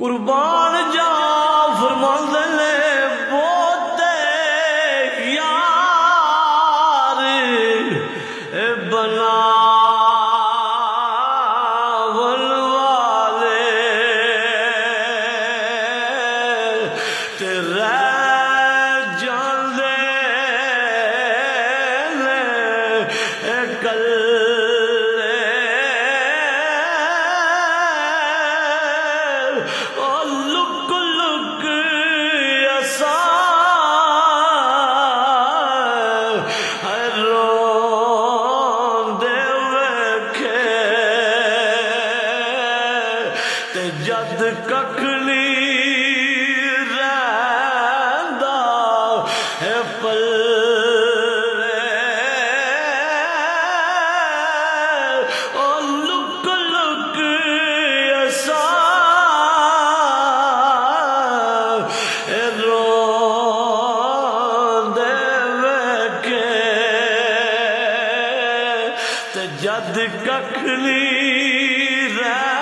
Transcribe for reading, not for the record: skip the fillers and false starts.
قربان جا فرماندے نے بہت یار بناون والے تے رہ جاندے نے کل جد ککھ نہیں رہندا ہے پلے او لک لک ایسا روندے ویکھے تے جد ککھ نہیں رہندا